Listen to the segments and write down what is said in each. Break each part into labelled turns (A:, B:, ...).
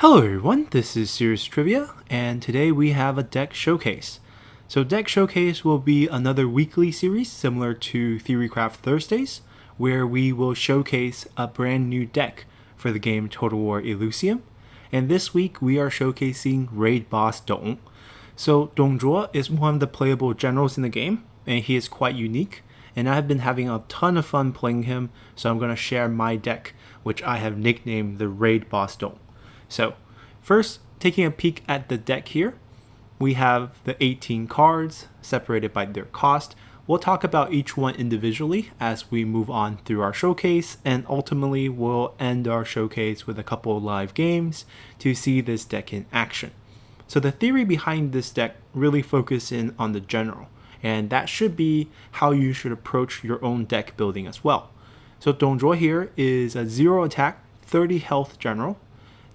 A: Hello everyone, this is Serious Trivia, and today we have a deck showcase. So deck showcase will be another weekly series similar to Theorycraft Thursdays, where we will showcase a brand new deck for the game Total War Elysium. And this week we are showcasing Raid Boss Dong. So Dong Zhuo is one of the playable generals in the game, and he is quite unique. And I've been having a ton of fun playing him, so I'm going to share my deck, which I have nicknamed the Raid Boss Dong. So, first, taking a peek at the deck here, we have the 18 cards separated by their cost. We'll talk about each one individually as we move on through our showcase, and ultimately we'll end our showcase with a couple of live games to see this deck in action. So the theory behind this deck really focuses in on the general, and that should be how you should approach your own deck building as well. So Dong Zhuo here is a 0 attack, 30 health general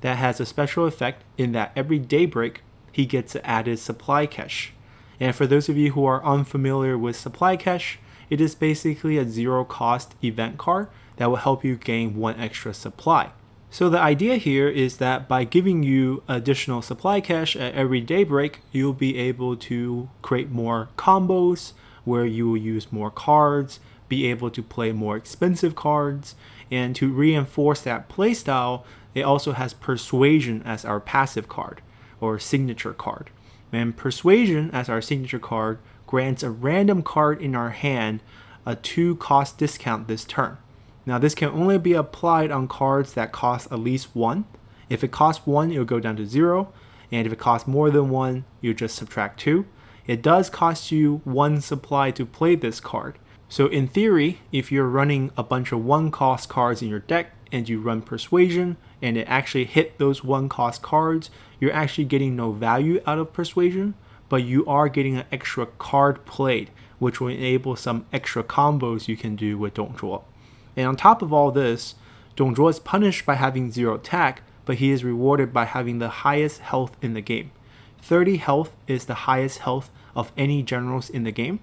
A: that has a special effect in that every daybreak he gets an added supply cache. And for those of you who are unfamiliar with supply cache, it is basically a 0 cost event card that will help you gain 1 extra supply. So the idea here is that by giving you additional supply cache at every daybreak, you'll be able to create more combos where you will use more cards, be able to play more expensive cards, and to reinforce that playstyle, it also has Persuasion as our passive card, or signature card. And Persuasion as our signature card grants a random card in our hand a 2 cost discount this turn. Now this can only be applied on cards that cost at least 1. If it costs 1, it'll go down to 0, and if it costs more than 1, you just subtract 2. It does cost you 1 supply to play this card. So in theory, if you're running a bunch of 1 cost cards in your deck and you run Persuasion and it actually hit those 1 cost cards, you're actually getting no value out of Persuasion, but you are getting an extra card played, which will enable some extra combos you can do with Dong Zhuo. And on top of all this, Dong Zhuo is punished by having 0 attack, but he is rewarded by having the highest health in the game. 30 health is the highest health of any generals in the game,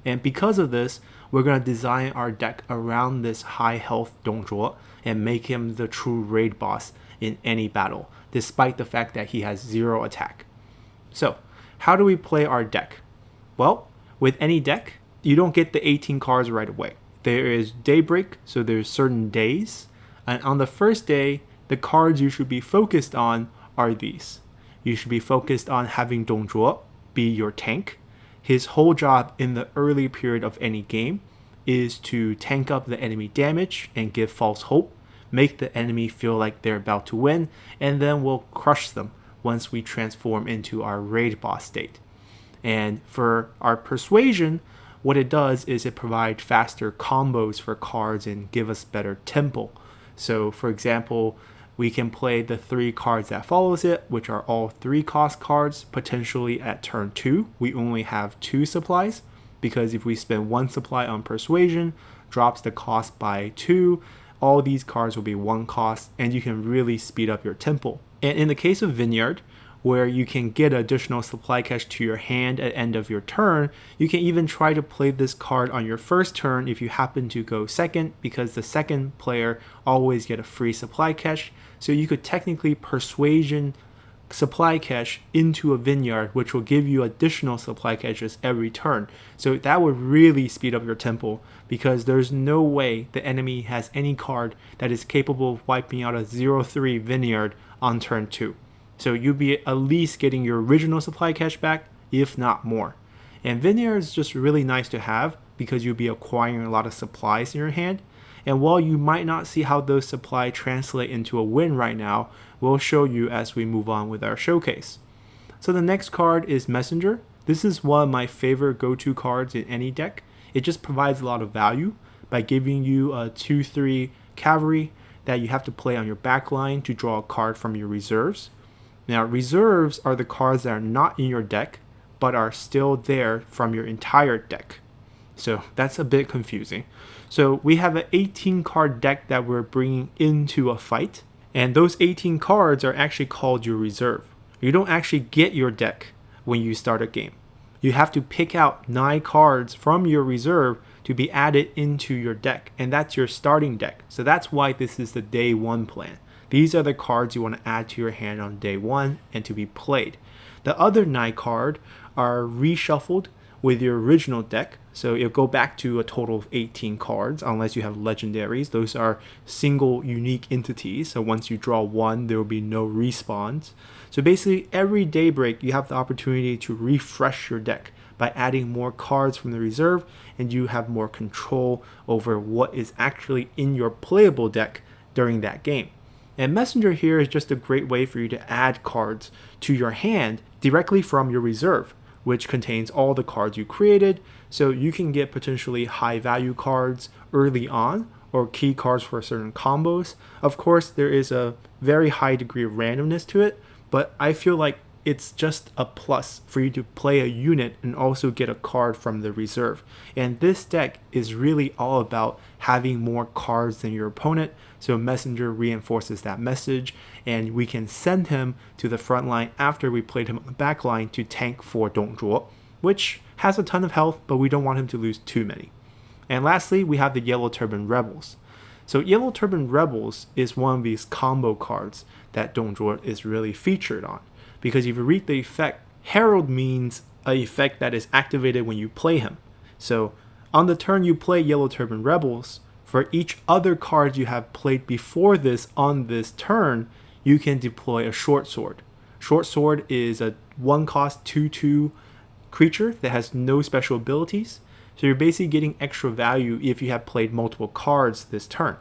A: and because of this, we're going to design our deck around this high health Dong Zhuo and make him the true raid boss in any battle, despite the fact that he has 0 attack. So, how do we play our deck? Well, with any deck, you don't get the 18 cards right away. There is daybreak, so there's certain days, and on the first day, the cards you should be focused on are these. You should be focused on having Dong Zhuo be your tank. His whole job in the early period of any game is to tank up the enemy damage and give false hope, make the enemy feel like they're about to win, and then we'll crush them once we transform into our raid boss state. And for our Persuasion, what it does is it provides faster combos for cards and give us better tempo. So for example, we can play the 3 cards that follows it, which are all 3 cost cards, potentially at turn 2. We only have 2 supplies, because if we spend 1 supply on Persuasion, drops the cost by 2, all these cards will be 1 cost, and you can really speed up your tempo. And in the case of Vineyard, where you can get additional supply cache to your hand at end of your turn, you can even try to play this card on your first turn if you happen to go second, because the second player always get a free supply cache. So you could technically Persuasion supply cache into a Vineyard, which will give you additional supply caches every turn. So that would really speed up your tempo, because there's no way the enemy has any card that is capable of wiping out a 0-3 Vineyard on turn 2. So you'll be at least getting your original supply cache back, if not more. And Vineyard is just really nice to have because you'll be acquiring a lot of supplies in your hand. And while you might not see how those supplies translate into a win right now, we'll show you as we move on with our showcase. So the next card is Messenger. This is one of my favorite go-to cards in any deck. It just provides a lot of value by giving you a 2-3 cavalry that you have to play on your back line to draw a card from your reserves. Now, reserves are the cards that are not in your deck, but are still there from your entire deck. So that's a bit confusing. So we have an 18 card deck that we're bringing into a fight, and those 18 cards are actually called your reserve. You don't actually get your deck when you start a game. You have to pick out 9 cards from your reserve to be added into your deck, and that's your starting deck. So that's why this is the day 1 plan. These are the cards you want to add to your hand on day 1 and to be played. The other 9 cards are reshuffled with your original deck, so you'll go back to a total of 18 cards unless you have legendaries. Those are single unique entities, so once you draw 1 there will be no respawns. So basically every daybreak you have the opportunity to refresh your deck by adding more cards from the reserve, and you have more control over what is actually in your playable deck during that game. And Messenger here is just a great way for you to add cards to your hand directly from your reserve, which contains all the cards you created, so you can get potentially high value cards early on or key cards for certain combos. Of course, there is a very high degree of randomness to it, but I feel like it's just a plus for you to play a unit and also get a card from the reserve. And this deck is really all about having more cards than your opponent, so Messenger reinforces that message, and we can send him to the front line after we played him on the back line to tank for Zhuo, which has a ton of health, but we don't want him to lose too many. And lastly, we have the Yellow Turban Rebels. So Yellow Turban Rebels is one of these combo cards that Zhuo is really featured on, because if you read the effect, Herald means an effect that is activated when you play him. So on the turn you play Yellow Turban Rebels, for each other card you have played before this on this turn, you can deploy a Short Sword. Short Sword is a 1-cost 2/2 creature that has no special abilities, so you're basically getting extra value if you have played multiple cards this turn.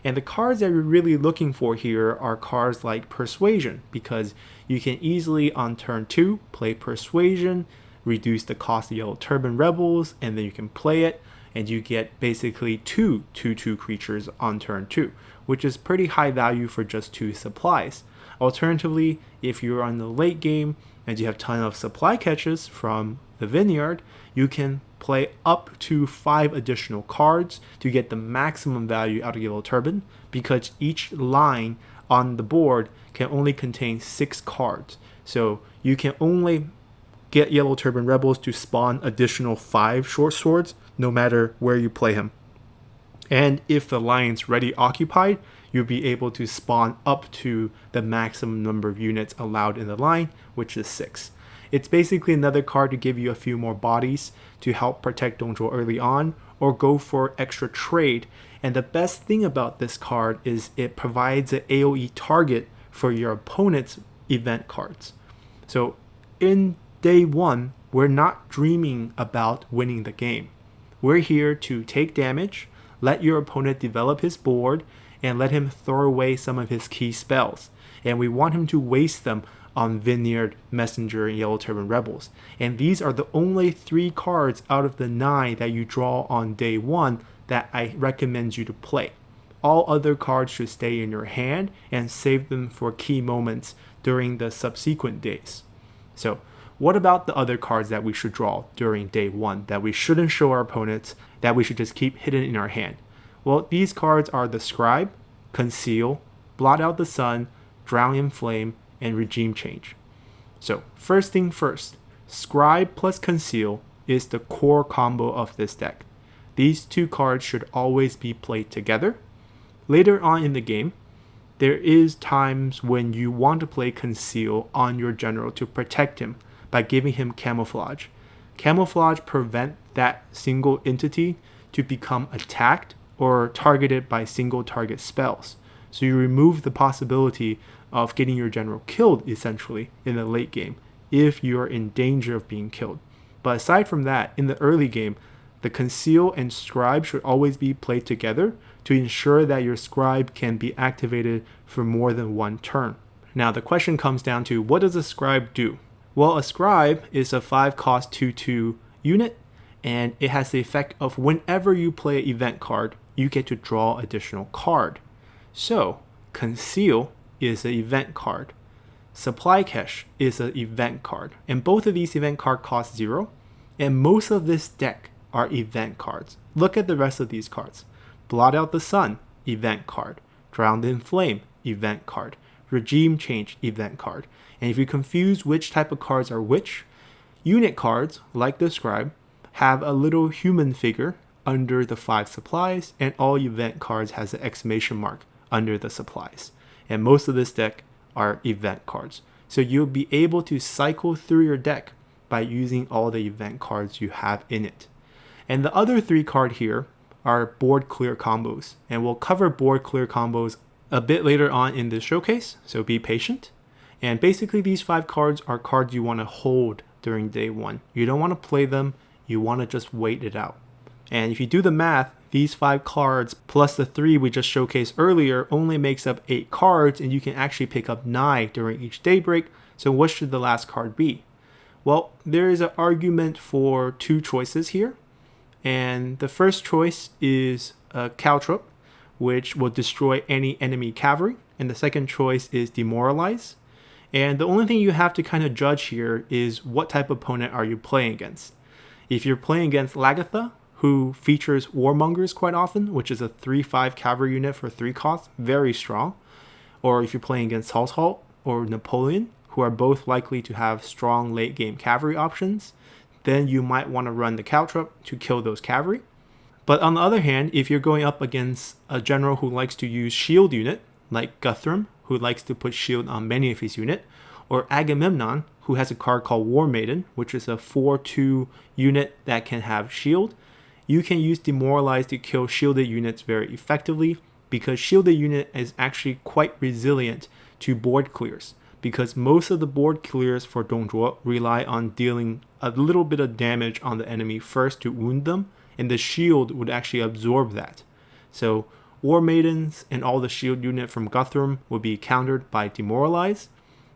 A: And the cards that you're really looking for here are cards like Persuasion, because you can easily on turn 2 play Persuasion, reduce the cost of Yellow Turban Rebels, and then you can play it, and you get basically 2 2/2 creatures on turn 2, which is pretty high value for just 2 supplies. Alternatively, if you're on the late game and you have a ton of supply catches from the Vineyard, you can play up to 5 additional cards to get the maximum value out of Yellow Turban, because each line on the board can only contain 6 cards. So you can only get Yellow Turban Rebels to spawn additional 5 Short Swords no matter where you play him. And if the line's ready occupied, you'll be able to spawn up to the maximum number of units allowed in the line, which is 6. It's basically another card to give you a few more bodies to help protect Zhuo early on, or go for extra trade. And the best thing about this card is it provides an AoE target for your opponent's event cards. So in day 1, we're not dreaming about winning the game. We're here to take damage, let your opponent develop his board, and let him throw away some of his key spells. And we want him to waste them on Vineyard, Messenger, and Yellow Turban Rebels. And these are the only 3 cards out of the 9 that you draw on day 1 that I recommend you to play. All other cards should stay in your hand and save them for key moments during the subsequent days. So what about the other cards that we should draw during day 1 that we shouldn't show our opponents, that we should just keep hidden in our hand? Well, these cards are the Scribe, Conceal, Blot Out the Sun, Drown in Flame, and Regime Change. So first thing first, Scribe plus Conceal is the core combo of this deck. These 2 cards should always be played together. Later on in the game, there is times when you want to play Conceal on your general to protect him by giving him Camouflage. Camouflage prevent that single entity to become attacked or targeted by single target spells. So you remove the possibility of getting your general killed essentially in the late game if you are in danger of being killed. But aside from that, in the early game, the Conceal and Scribe should always be played together to ensure that your Scribe can be activated for more than 1 turn. Now the question comes down to, what does a Scribe do? Well, a Scribe is a 5-cost 2/2 unit, and it has the effect of whenever you play an event card, you get to draw additional card. So Conceal is an event card. Supply Cache is an event card, and both of these event cards cost 0, and most of this deck are event cards. Look at the rest of these cards. Blot Out the Sun, event card. Drowned in Flame, event card. Regime Change, event card. And if you confuse which type of cards are which, unit cards, like the Scribe, have a little human figure under the 5 supplies, and all event cards has an exclamation mark under the supplies. and most of this deck are event cards. So you'll be able to cycle through your deck by using all the event cards you have in it. And the other 3 cards here are board clear combos, and we'll cover board clear combos a bit later on in this showcase, so be patient. And basically these 5 cards are cards you want to hold during day 1. You don't want to play them, you want to just wait it out. And if you do the math, these 5 cards plus the 3 we just showcased earlier only makes up 8 cards, and you can actually pick up 9 during each daybreak. So what should the last card be? Well, there is an argument for 2 choices here. And the first choice is a Caltrop, which will destroy any enemy cavalry. And the second choice is Demoralise. And the only thing you have to kind of judge here is what type of opponent are you playing against. If you're playing against Lagertha, who features Warmongers quite often, which is a 3/5 cavalry unit for 3 costs, very strong. Or if you're playing against Salzhalt or Napoleon, who are both likely to have strong late game cavalry options, then you might want to run the Caltrop to kill those cavalry. But on the other hand, if you're going up against a general who likes to use shield unit, like Guthrum, who likes to put shield on many of his unit, or Agamemnon, who has a card called War Maiden, which is a 4/2 unit that can have shield, you can use Demoralize to kill shielded units very effectively, because shielded unit is actually quite resilient to board clears, because most of the board clears for Dongzhuo rely on dealing a little bit of damage on the enemy first to wound them, and the shield would actually absorb that. So War Maidens and all the shield unit from Guthrum would be countered by Demoralize.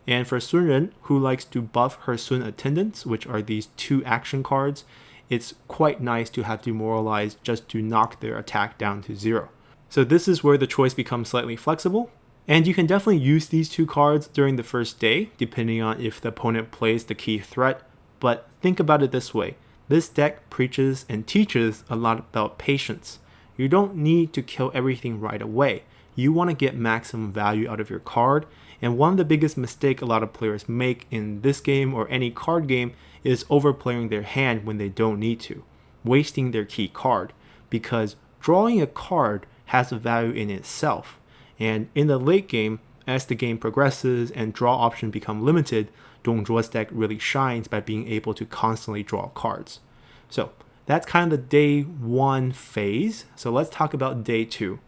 A: And for Sun Ren, who likes to buff her Sun Attendants, which are these 2 action cards, it's quite nice to have Demoralize just to knock their attack down to 0. So this is where the choice becomes slightly flexible. And you can definitely use these 2 cards during the first day, depending on if the opponent plays the key threat. But think about it this way. This deck preaches and teaches a lot about patience. You don't need to kill everything right away. You want to get maximum value out of your card. And one of the biggest mistakes a lot of players make in this game or any card game is overplaying their hand when they don't need to, wasting their key card, because drawing a card has a value in itself. And in the late game, as the game progresses and draw options become limited, Dongzhuo's deck really shines by being able to constantly draw cards. So that's kind of the day 1 phase. So let's talk about day 2.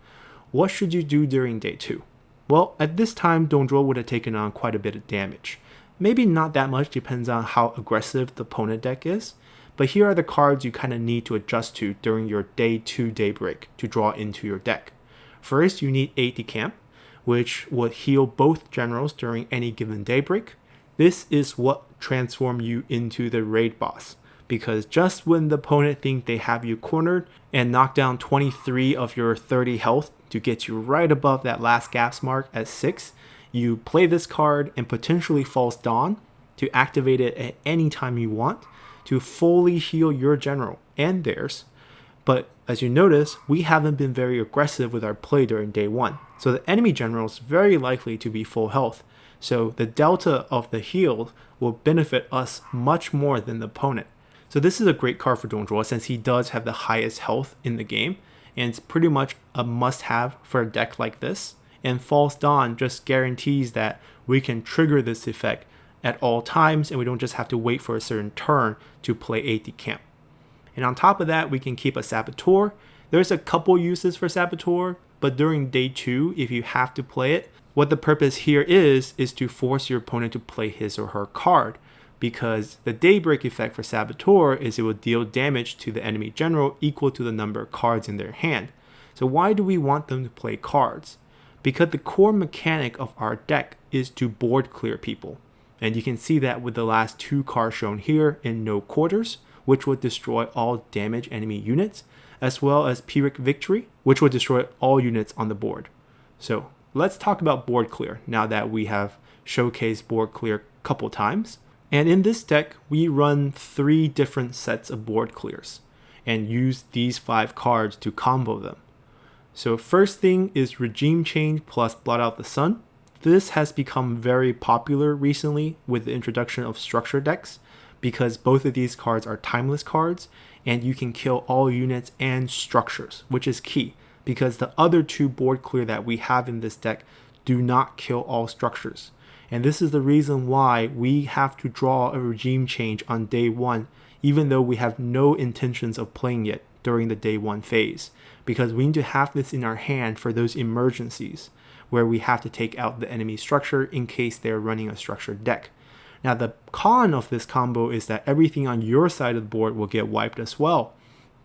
A: What should you do during day 2? Well, at this time, Dongzhuo would have taken on quite a bit of damage. Maybe not that much, depends on how aggressive the opponent deck is. But here are the cards you kind of need to adjust to during your day 2 daybreak to draw into your deck. First, you need Aide-de-Camp, which would heal both generals during any given daybreak. This is what transforms you into the raid boss, because just when the opponent think they have you cornered and knock down 23 of your 30 health to get you right above that last gaps mark at 6, you play this card and potentially False Dawn to activate it at any time you want to fully heal your general and theirs. But as you notice, we haven't been very aggressive with our play during day 1. So the enemy general is very likely to be full health. So the delta of the heal will benefit us much more than the opponent. So this is a great card for Dongzhuo since he does have the highest health in the game. And it's pretty much a must-have for a deck like this. And False Dawn just guarantees that we can trigger this effect at all times, and we don't just have to wait for a certain turn to play Aide-de-Camp. And on top of that, we can keep a Saboteur. There's a couple uses for Saboteur, but during day 2, if you have to play it, what the purpose here is to force your opponent to play his or her card, because the daybreak effect for Saboteur is it will deal damage to the enemy general equal to the number of cards in their hand. So why do we want them to play cards? Because the core mechanic of our deck is to board clear people. And you can see that with the last 2 cards shown here in No Quarters, which would destroy all damaged enemy units, as well as Pyrrhic Victory, which would destroy all units on the board. So let's talk about board clear now that we have showcased board clear a couple times. And in this deck, we run 3 different sets of board clears and use these 5 cards to combo them. So first thing is Regime Change plus Blot Out the Sun. This has become very popular recently with the introduction of structure decks, because both of these cards are timeless cards and you can kill all units and structures, which is key because the other 2 board clear that we have in this deck do not kill all structures. And this is the reason why we have to draw a regime change on day 1, even though we have no intentions of playing it during the day 1 phase, because we need to have this in our hand for those emergencies where we have to take out the enemy structure in case they're running a structured deck. Now the con of this combo is that everything on your side of the board will get wiped as well,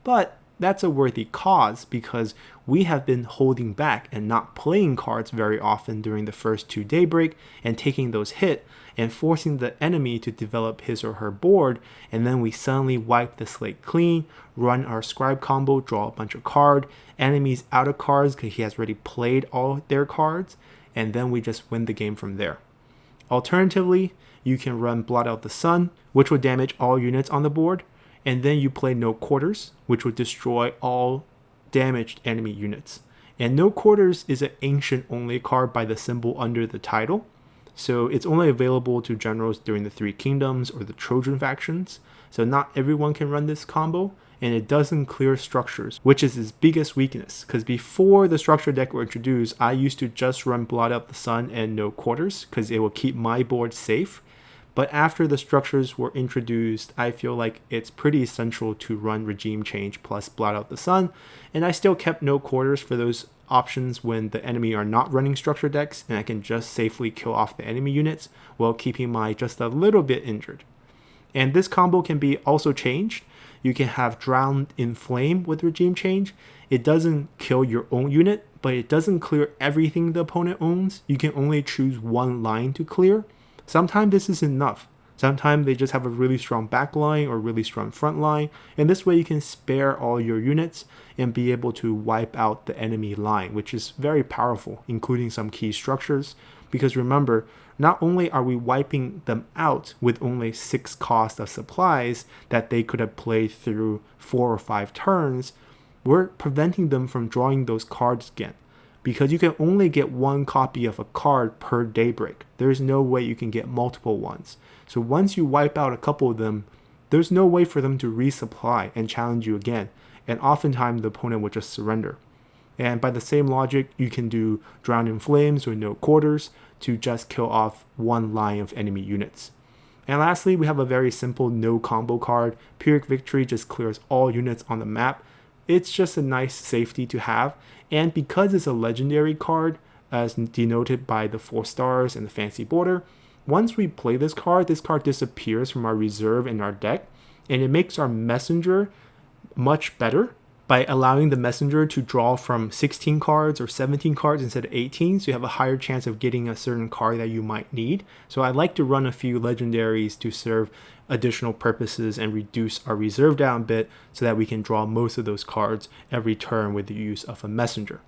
A: but that's a worthy cause because we have been holding back and not playing cards very often during the first 2 daybreak and taking those hit and forcing the enemy to develop his or her board, and then we suddenly wipe the slate clean, run our Scribe combo, draw a bunch of cards, enemies out of cards because he has already played all their cards, and then we just win the game from there. Alternatively, you can run Blot Out the Sun, which will damage all units on the board, and then you play No Quarters, which will destroy all damaged enemy units. And No Quarters is an ancient only card by the symbol under the title, so it's only available to generals during the Three Kingdoms or the Trojan factions, so not everyone can run this combo, and it doesn't clear structures, which is its biggest weakness, because before the structure deck were introduced, I used to just run Blot Out the Sun and No Quarters, because it will keep my board safe. But after the structures were introduced, I feel like it's pretty essential to run Regime Change plus Blot Out the Sun, and I still kept No Quarters for those options when the enemy are not running structure decks, and I can just safely kill off the enemy units while keeping my just a little bit injured. And this combo can be also changed. You can have Drowned in Flame with Regime Change. It doesn't kill your own unit, but it doesn't clear everything the opponent owns. You can only choose one line to clear. Sometimes this is enough. Sometimes they just have a really strong back line or really strong front line, and this way you can spare all your units and be able to wipe out the enemy line, which is very powerful, including some key structures. Because remember, not only are we wiping them out with only 6 cost of supplies that they could have played through 4 or 5 turns, we're preventing them from drawing those cards again. Because you can only get 1 copy of a card per daybreak. There's no way you can get multiple ones. So once you wipe out a couple of them, there's no way for them to resupply and challenge you again. And oftentimes the opponent will just surrender. And by the same logic, you can do Drown in Flames or No Quarters to just kill off 1 line of enemy units. And lastly, we have a very simple no combo card. Pyrrhic Victory just clears all units on the map. It's just a nice safety to have. And because it's a legendary card, as denoted by the 4 stars and the fancy border, once we play this card disappears from our reserve in our deck, and it makes our messenger much better by allowing the messenger to draw from 16 cards or 17 cards instead of 18, so you have a higher chance of getting a certain card that you might need. So I like to run a few legendaries to serve additional purposes and reduce our reserve down a bit so that we can draw most of those cards every turn with the use of a messenger.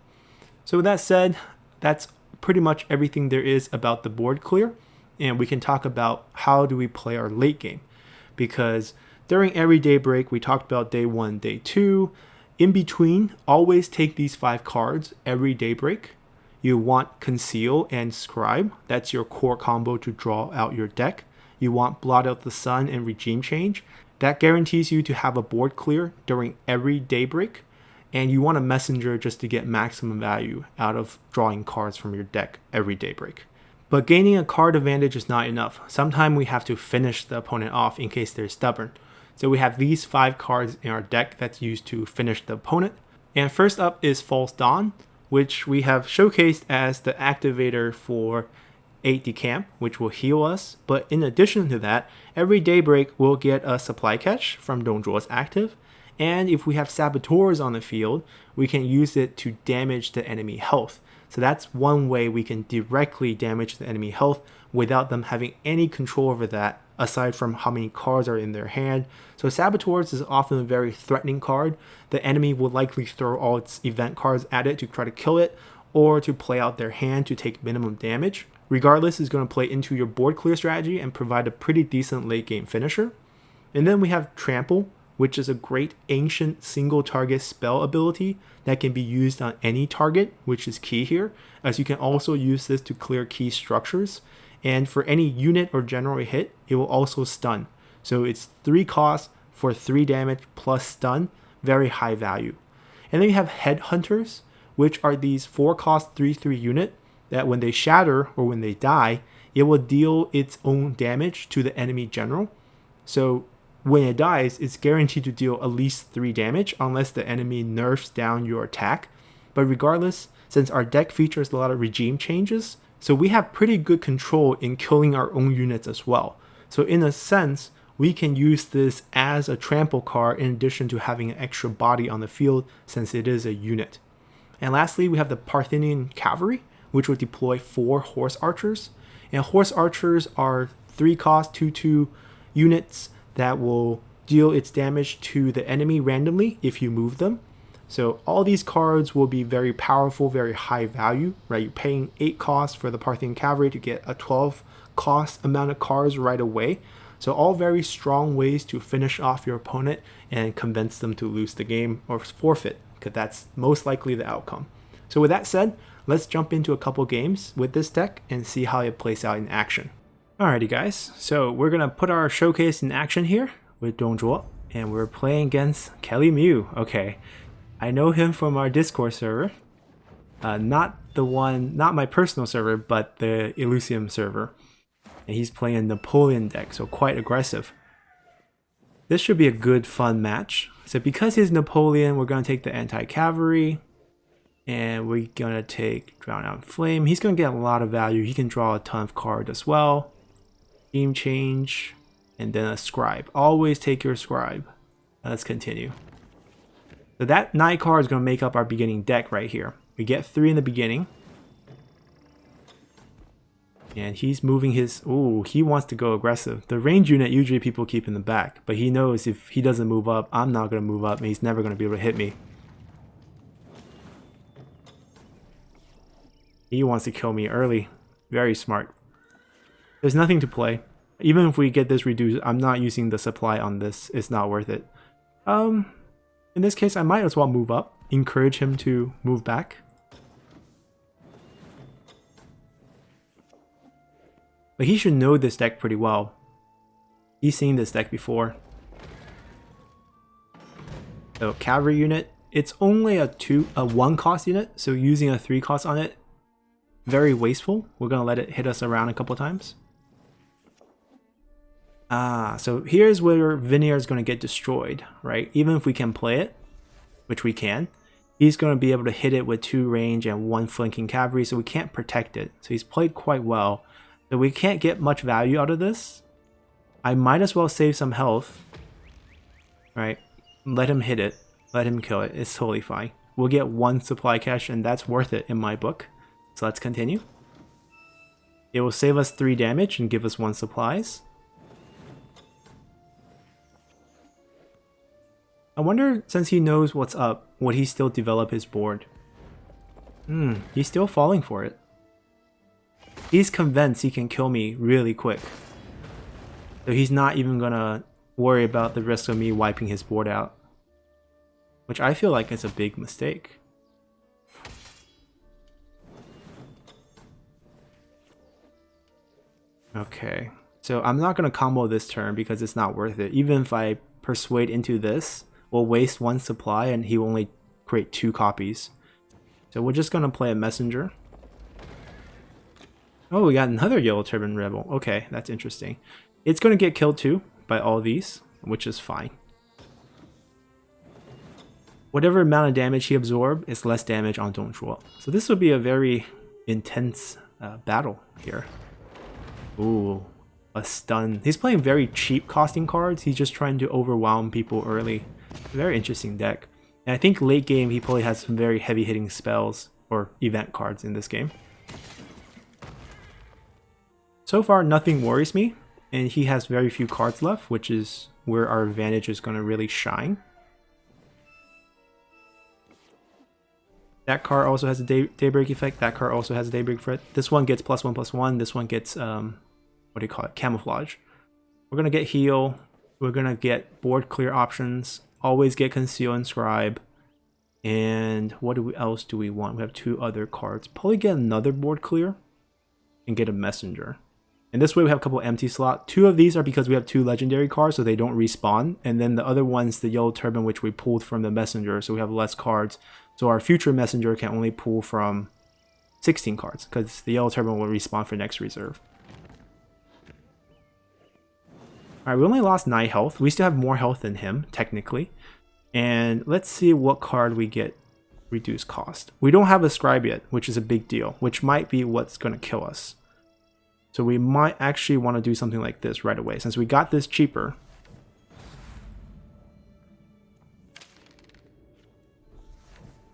A: So with that said, that's pretty much everything there is about the board clear, and we can talk about how do we play our late game, because during every daybreak we talked about day 1, day 2. In between, always take these 5 cards every daybreak. You want Conceal and Scribe. That's your core combo to draw out your deck. You want Blot Out the Sun and Regime Change. That guarantees you to have a board clear during every daybreak. And you want a messenger just to get maximum value out of drawing cards from your deck every daybreak. But gaining a card advantage is not enough. Sometimes we have to finish the opponent off in case they're stubborn. So we have these 5 cards in our deck that's used to finish the opponent. And first up is False Dawn, which we have showcased as the activator for Aide-de-Camp, which will heal us. But in addition to that, every daybreak we'll get a supply catch from Zhuo's active. And if we have Saboteurs on the field, we can use it to damage the enemy health. So that's one way we can directly damage the enemy health without them having any control over that, aside from how many cards are in their hand. So Saboteurs is often a very threatening card. The enemy will likely throw all its event cards at it to try to kill it, or to play out their hand to take minimum damage. Regardless, it's going to play into your board clear strategy and provide a pretty decent late game finisher. And then we have Trample, which is a great ancient single target spell ability that can be used on any target, which is key here, as you can also use this to clear key structures. And for any unit or general hit, it will also stun. So it's 3 costs for 3 damage plus stun, very high value. And then you have Headhunters, which are these 4 cost 3/3 unit that when they shatter or when they die, it will deal its own damage to the enemy general. So when it dies, it's guaranteed to deal at least 3 damage unless the enemy nerfs down your attack. But regardless, since our deck features a lot of regime changes, so we have pretty good control in killing our own units as well. So in a sense, we can use this as a trample card in addition to having an extra body on the field since it is a unit. And lastly, we have the Parthian Cavalry, which will deploy 4 horse archers. And horse archers are 3 cost 2/2 units that will deal its damage to the enemy randomly if you move them. So all these cards will be very powerful, very high value, right? You're paying 8 costs for the Parthian Cavalry to get a 12 cost amount of cards right away. So all very strong ways to finish off your opponent and convince them to lose the game or forfeit, because that's most likely the outcome. So with that said, let's jump into a couple games with this deck and see how it plays out in action. Alrighty guys, so we're going to put our showcase in action here with Zhuo, and we're playing against Kelly Mew. Okay, I know him from our Discord server, not my personal server, but the Elysium server. And he's playing a Napoleon deck, so quite aggressive. This should be a good, fun match. So because he's Napoleon, we're going to take the anti-cavalry. And we're going to take Drown Out Flame. He's going to get a lot of value. He can draw a ton of cards as well. Team change. And then a Scribe. Always take your Scribe. Let's continue. So that 9 card is going to make up our beginning deck right here. We get 3 in the beginning. And he's moving his... Ooh, he wants to go aggressive. The range unit usually people keep in the back. But he knows if he doesn't move up, I'm not going to move up. And he's never going to be able to hit me. He wants to kill me early. Very smart. There's nothing to play. Even if we get this reduced, I'm not using the supply on this. It's not worth it. In this case, I might as well move up. Encourage him to move back. But he should know this deck pretty well. He's seen this deck before. So cavalry unit, it's only a 1 cost unit, so using a 3 cost on it, very wasteful. We're gonna let it hit us around a couple times. So here's where Vineyard is gonna get destroyed, right? Even if we can play it, which we can, he's gonna be able to hit it with 2 range and 1 flanking cavalry, so we can't protect it. So he's played quite well. So we can't get much value out of this. I might as well save some health. Right? Let him hit it. Let him kill it. It's totally fine. We'll get 1 supply cache and that's worth it in my book. So let's continue. It will save us 3 damage and give us 1 supplies. I wonder, since he knows what's up, would he still develop his board? He's still falling for it. He's convinced he can kill me really quick. So he's not even gonna worry about the risk of me wiping his board out. Which I feel like is a big mistake. Okay, so I'm not gonna combo this turn because it's not worth it. Even if I persuade into this, we'll waste 1 supply and he will only create 2 copies. So we're just gonna play a messenger. Oh, we got another Yellow Turban Rebel. Okay, that's interesting. It's going to get killed too by all these, which is fine. Whatever amount of damage he absorbs is less damage on Zhuo. So this will be a very intense battle here. Ooh, a stun. He's playing very cheap costing cards. He's just trying to overwhelm people early. Very interesting deck. And I think late game he probably has some very heavy hitting spells or event cards in this game. So far, nothing worries me, and he has very few cards left, which is where our advantage is going to really shine. That card also has a Daybreak effect. That card also has a Daybreak effect. This one gets +1/+1. This one gets, what do you call it? Camouflage. We're going to get Heal. We're going to get board clear options. Always get Conceal and Scribe. And what else do we want? We have 2 other cards. Probably get another board clear and get a Messenger. And this way we have a couple empty slots. 2 of these are because we have 2 legendary cards, so they don't respawn. And then the other one's the Yellow Turban, which we pulled from the Messenger, so we have less cards. So our future Messenger can only pull from 16 cards, because the yellow Turban will respawn for next reserve. Alright, we only lost 9 health. We still have more health than him, technically. And let's see what card we get reduced cost. We don't have a Scribe yet, which is a big deal, which might be what's going to kill us. So we might actually want to do something like this right away, since we got this cheaper.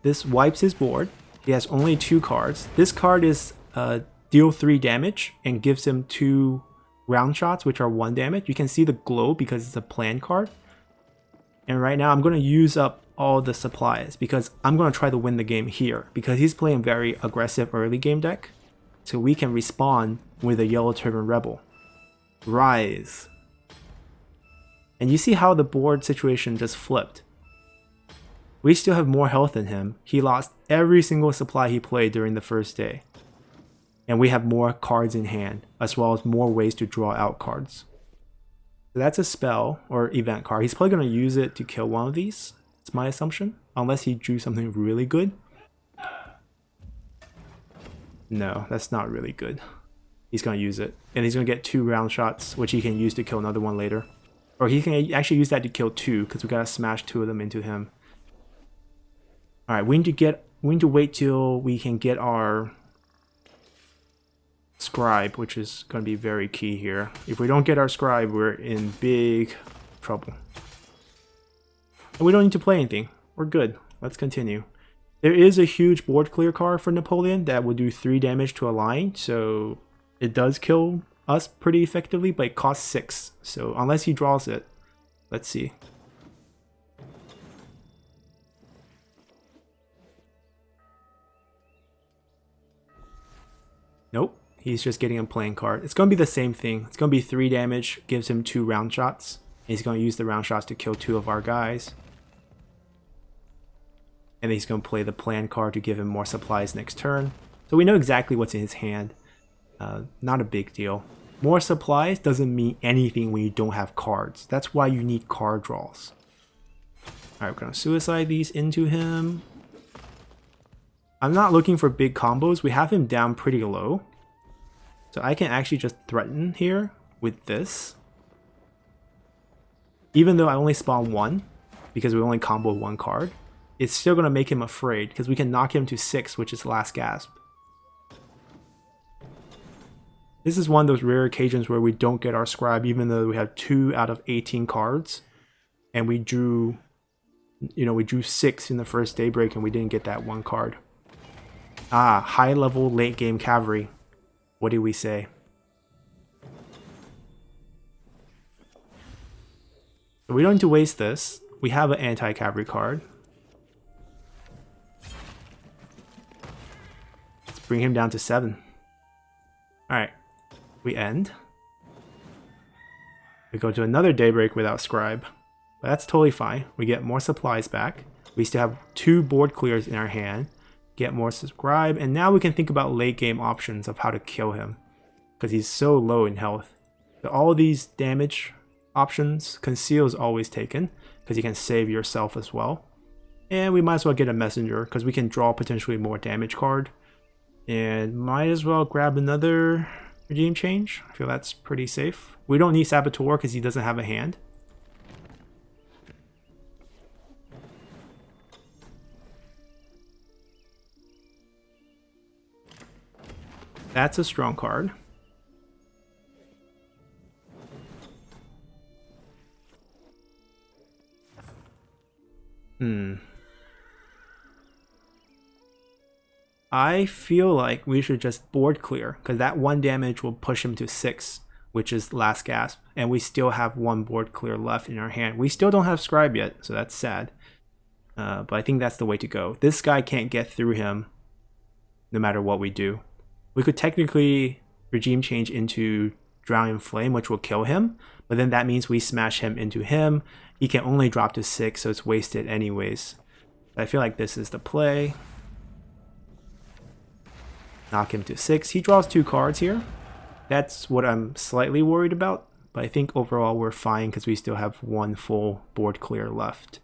A: This wipes his board. He has only 2 cards. This card is deal 3 damage and gives him 2 round shots, which are 1 damage. You can see the glow because it's a plan card. And right now I'm going to use up all the supplies because I'm going to try to win the game here, because he's playing very aggressive early game deck. So we can respawn with a yellow Turban Rebel. Rise. And you see how the board situation just flipped. We still have more health than him. He lost every single supply he played during the first day. And we have more cards in hand, as well as more ways to draw out cards. So that's a spell or event card. He's probably going to use it to kill one of these. It's my assumption. Unless he drew something really good. No, that's not really good. He's going to use it. And he's going to get 2 round shots, which he can use to kill another one later. Or he can actually use that to kill 2, because we got to smash 2 of them into him. Alright, we need to wait till we can get our Scribe, which is going to be very key here. If we don't get our Scribe, we're in big trouble. And we don't need to play anything. We're good. Let's continue. There is a huge board clear card for Napoleon that will do 3 damage to a line, so it does kill us pretty effectively, but it costs 6. So unless he draws it, let's see. Nope. He's just getting a playing card. It's going to be the same thing. It's going to be 3 damage, gives him 2 round shots. He's going to use the round shots to kill 2 of our guys. And he's going to play the plan card to give him more supplies next turn. So we know exactly what's in his hand. Not a big deal. More supplies doesn't mean anything when you don't have cards. That's why you need card draws. Alright, we're going to suicide these into him. I'm not looking for big combos. We have him down pretty low. So I can actually just threaten here with this. Even though I only spawn 1, because we only comboed 1 card, it's still going to make him afraid, because we can knock him to 6, which is last gasp. This is one of those rare occasions where we don't get our Scribe, even though we have 2 out of 18 cards. And we drew, we drew 6 in the first daybreak and we didn't get that 1 card. Ah, high level late game cavalry. What do we say? So we don't need to waste this. We have an anti-cavalry card. Let's bring him down to 7. Alright. We end. We go to another daybreak without Scribe. But that's totally fine. We get more supplies back. We still have 2 board clears in our hand. Get more Scribe, and now we can think about late game options of how to kill him, because he's so low in health. So all these damage options, Conceal is always taken, because you can save yourself as well. And we might as well get a Messenger, because we can draw potentially more damage card. And might as well grab another Regime Change. I feel that's pretty safe. We don't need Saboteur because he doesn't have a hand. That's a strong card. I feel like we should just board clear, because that 1 damage will push him to 6, which is last gasp, and we still have 1 board clear left in our hand. We still don't have Scribe yet, so that's sad. But I think that's the way to go. This guy can't get through him no matter what we do. We could technically regime change into Drown in Flame, which will kill him, but then that means we smash him into him. He can only drop to 6, so it's wasted anyways. I feel like this is the play. Knock him to 6. He draws 2 cards here. That's what I'm slightly worried about, but I think overall we're fine because we still have 1 full board clear left.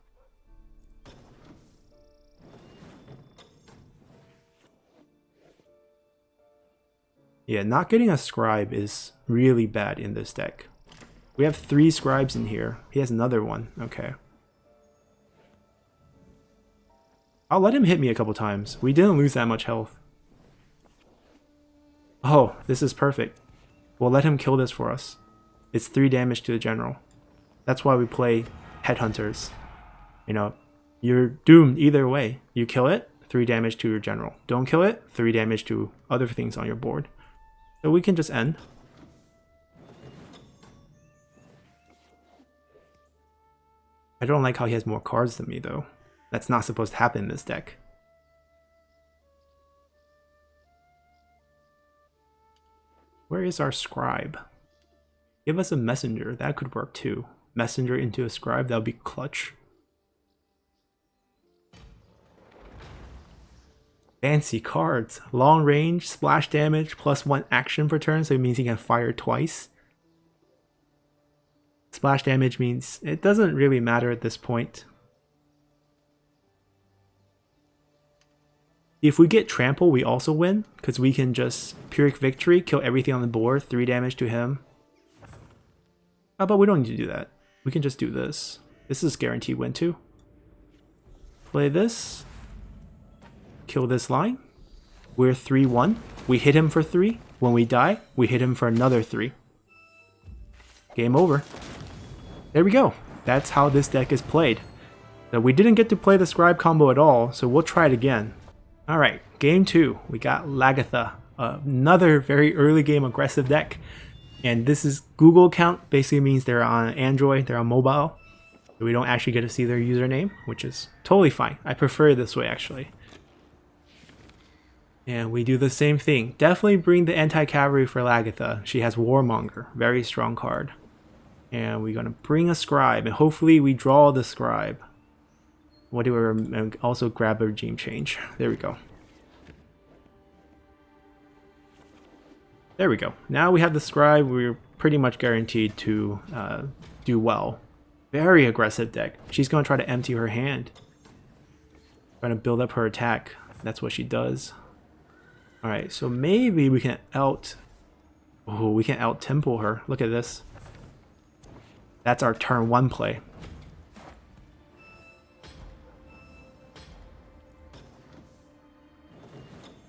A: Yeah, not getting a Scribe is really bad in this deck. We have 3 Scribes in here. He has another one. Okay. I'll let him hit me a couple times. We didn't lose that much health. Oh, this is perfect. We'll let him kill this for us. It's 3 damage to the general. That's why we play Headhunters. You know, you're doomed either way. You kill it, 3 damage to your general. Don't kill it, 3 damage to other things on your board. So we can just end. I don't like how he has more cards than me though. That's not supposed to happen in this deck. Where is our Scribe? Give us a messenger. That could work too. Messenger into a Scribe, that would be clutch. Fancy cards. Long range, splash damage, +1 action per turn, so it means he can fire twice. Splash damage means it doesn't really matter at this point. If we get Trample, we also win, because we can just Pyrrhic Victory, kill everything on the board, 3 damage to him. But we don't need to do that. We can just do this. This is guaranteed win too. Play this. Kill this line. We're 3-1. We hit him for 3. When we die, we hit him for another 3. Game over. There we go. That's how this deck is played. So we didn't get to play the Scribe combo at all, so we'll try it again. Alright, game 2. We got Lagertha. Another very early game aggressive deck. And this is Google account. Basically means they're on Android, they're on mobile. So we don't actually get to see their username, which is totally fine. I prefer it this way actually. And we do the same thing. Definitely bring the Anti-Cavalry for Lagertha. She has Warmonger, very strong card. And we're going to bring a Scribe, and hopefully we draw the Scribe. What do we and also grab a regime change. There we go. There we go. Now we have the Scribe. We're pretty much guaranteed to do well. Very aggressive deck. She's going to try to empty her hand. Trying to build up her attack. That's what she does. Alright, so maybe we can we can out-tempo her. Look at this. That's our turn 1 play.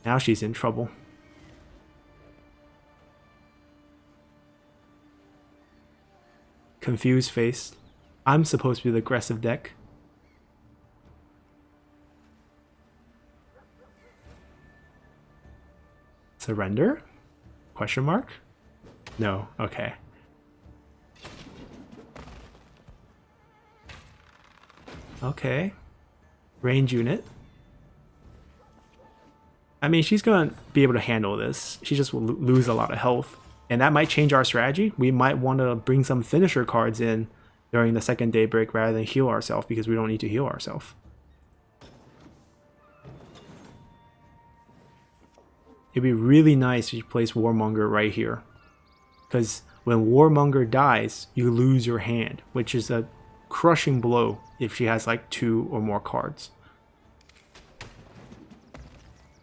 A: Now she's in trouble. Confused face. I'm supposed to be the aggressive deck. Surrender? Question mark? No, okay. Okay. Range unit. I mean, she's going to be able to handle this. She just will lose a lot of health. And that might change our strategy. We might want to bring some finisher cards in during the second daybreak rather than heal ourselves, because we don't need to heal ourselves. It'd be really nice if you place Warmonger right here. Because when Warmonger dies, you lose your hand, which is a crushing blow if she has like 2 or more cards.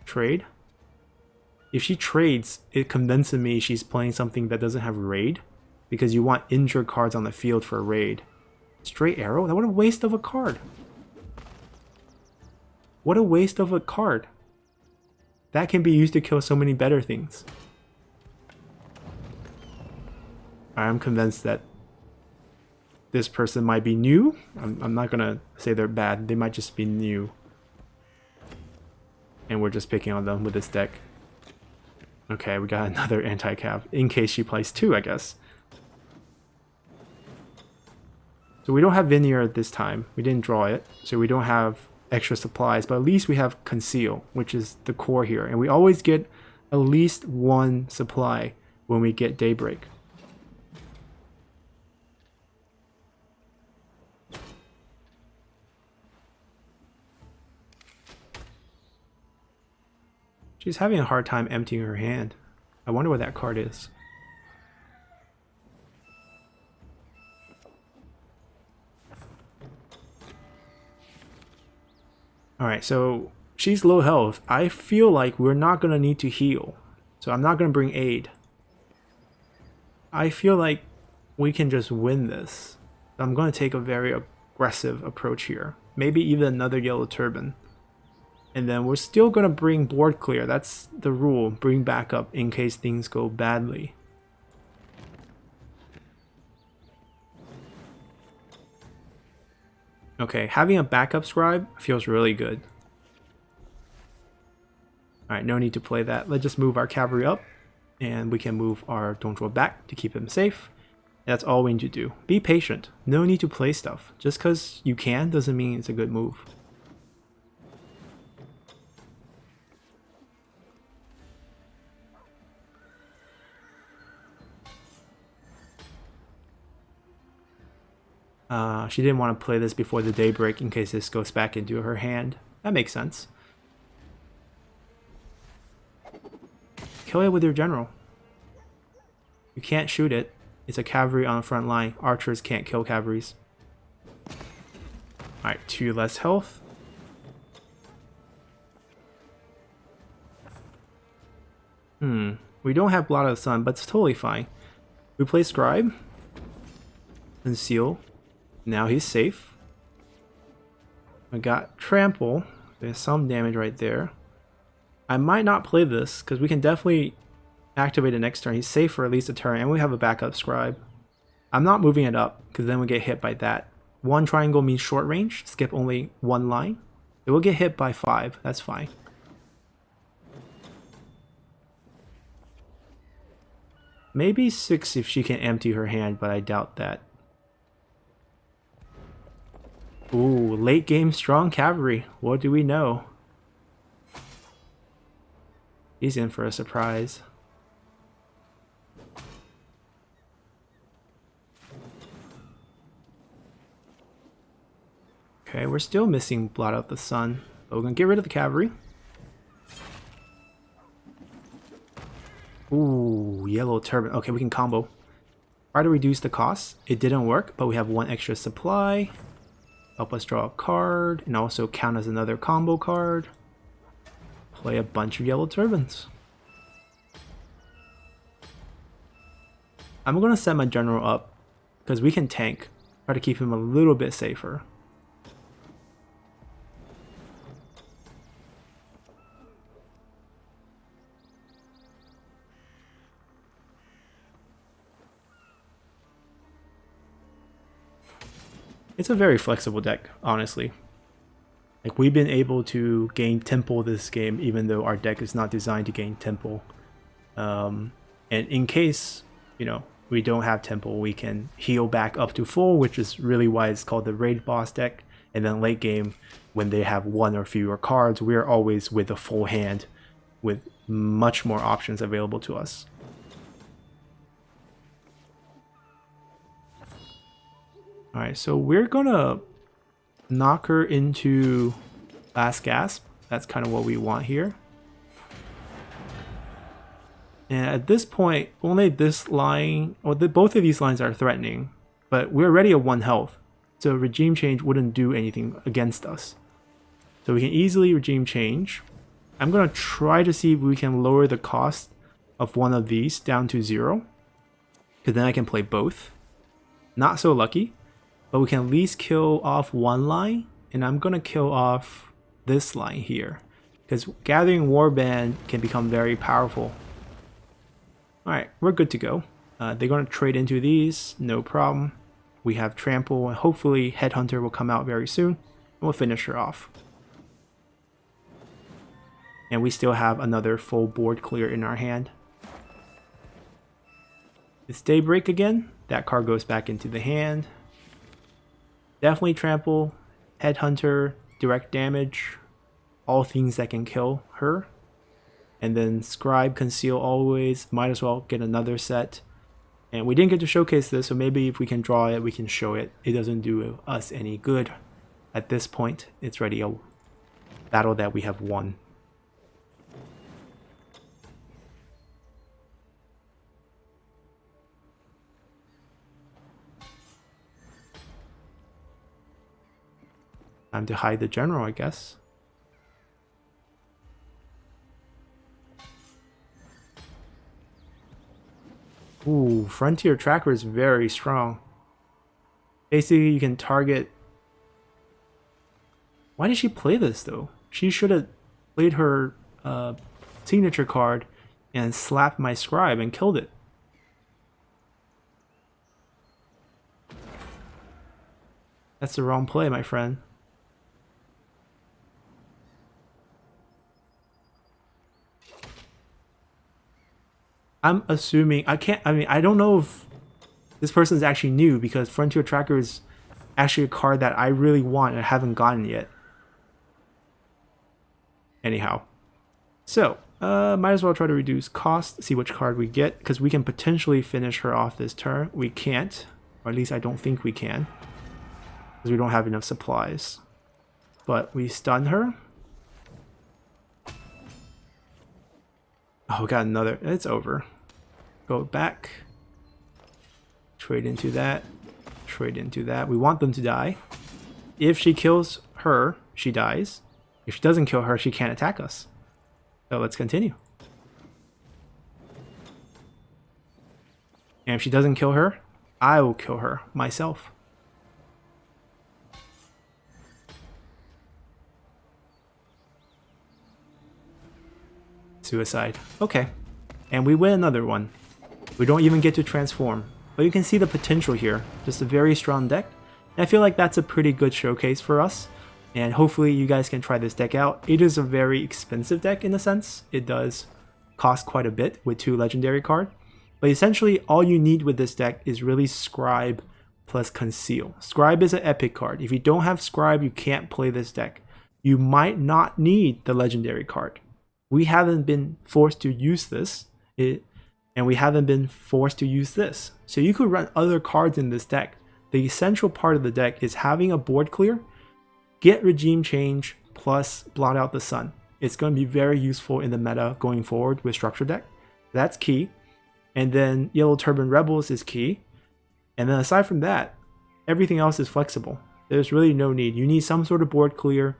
A: Trade. If she trades, it convinces me she's playing something that doesn't have raid, because you want injured cards on the field for a raid. Straight arrow? What a waste of a card. What a waste of a card. That can be used to kill so many better things. I'm convinced that this person might be new. I'm not gonna say they're bad. They might just be new. And we're just picking on them with this deck. Okay, we got another anti-cav in case she plays 2, I guess. So we don't have Vineyard this time. We didn't draw it, so we don't have extra supplies, but at least we have Conceal, which is the core here. And we always get at least 1 supply when we get Daybreak. She's having a hard time emptying her hand. I wonder what that card is. Alright, so she's low health. I feel like we're not going to need to heal. So I'm not going to bring aid. I feel like we can just win this. I'm going to take a very aggressive approach here. Maybe even another yellow turban. And then we're still going to bring board clear. That's the rule. Bring backup in case things go badly. Okay, having a backup scribe feels really good. Alright, no need to play that. Let's just move our cavalry up. And we can move our Zhuo back to keep him safe. That's all we need to do. Be patient. No need to play stuff. Just because you can doesn't mean it's a good move. She didn't want to play this before the daybreak in case this goes back into her hand. That makes sense. Kill it with your general. You can't shoot it. It's a cavalry on the front line. Archers can't kill cavalries. Alright, 2 less health. We don't have Blot Out the Sun, but it's totally fine. We play Scribe. Conceal. Now he's safe. I got Trample. There's some damage right there. I might not play this, because we can definitely activate it next turn. He's safe for at least a turn, and we have a backup Scribe. I'm not moving it up, because then we get hit by that. 1 triangle means short range, skip only 1 line. It will get hit by 5, that's fine. Maybe 6 if she can empty her hand, but I doubt that. Ooh, late game strong cavalry. What do we know? He's in for a surprise. Okay, we're still missing Blot Out the Sun, but we're gonna get rid of the cavalry. Ooh, yellow turban. Okay, we can combo. Try to reduce the cost. It didn't work, but we have 1 extra supply. Help us draw a card, and also count as another combo card. Play a bunch of yellow turbans. I'm gonna set my general up, because we can tank. Try to keep him a little bit safer. It's a very flexible deck, honestly. Like, we've been able to gain tempo this game, even though our deck is not designed to gain tempo. And in case, you know, we don't have tempo, we can heal back up to full, which is really why it's called the raid boss deck. And then late game, when they have 1 or fewer cards, we're always with a full hand, with much more options available to us. Alright, so we're gonna knock her into last gasp. That's kind of what we want here. And at this point, only this line, or both of these lines are threatening, but we're already at 1 health, so regime change wouldn't do anything against us. So we can easily regime change. I'm gonna try to see if we can lower the cost of one of these down to 0, because then I can play both. Not so lucky. But we can at least kill off 1 line, and I'm gonna kill off this line here, because gathering warband can become very powerful. Alright, we're good to go. They're gonna trade into these, no problem. We have Trample, and hopefully Headhunter will come out very soon, and we'll finish her off. And we still have another full board clear in our hand. It's Daybreak again. That card goes back into the hand. Definitely Trample, Headhunter, direct damage, all things that can kill her. And then Scribe, Conceal always, might as well get another set. And we didn't get to showcase this, so maybe if we can draw it, we can show it. It doesn't do us any good. At this point, it's already a battle that we have won. Time to hide the general, I guess. Ooh, Frontier Tracker is very strong. Basically, you can target... Why did she play this, though? She should have played her signature card and slapped my Scribe and killed it. That's the wrong play, my friend. I'm assuming... I don't know if this person's actually new, because Frontier Tracker is actually a card that I really want and haven't gotten yet. Anyhow. So, might as well try to reduce cost, see which card we get, because we can potentially finish her off this turn. We can't, or at least I don't think we can, because we don't have enough supplies. But we stun her. Oh, we got another. It's over. Go back. Trade into that. Trade into that. We want them to die. If she kills her, she dies. If she doesn't kill her, she can't attack us. So let's continue. And if she doesn't kill her, I will kill her myself. Suicide. Okay. And we win another one. We don't even get to transform. But you can see the potential here. Just a very strong deck. And I feel like that's a pretty good showcase for us. And hopefully you guys can try this deck out. It is a very expensive deck in a sense. It does cost quite a bit with 2 legendary cards. But essentially all you need with this deck is really Scribe plus Conceal. Scribe is an epic card. If you don't have Scribe, you can't play this deck. You might not need the legendary card. We haven't been forced to use this. And we haven't been forced to use this. So you could run other cards in this deck. The essential part of the deck is having a board clear, get Regime Change, plus Blot Out the Sun. It's going to be very useful in the meta going forward with Structure Deck. That's key. And then Yellow Turban Rebels is key. And then aside from that, everything else is flexible. There's really no need. You need some sort of board clear,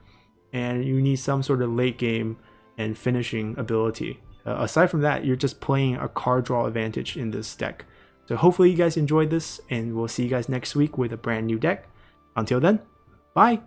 A: and you need some sort of late game and finishing ability. Aside from that, you're just playing a card draw advantage in this deck. So hopefully you guys enjoyed this, and we'll see you guys next week with a brand new deck. Until then, bye!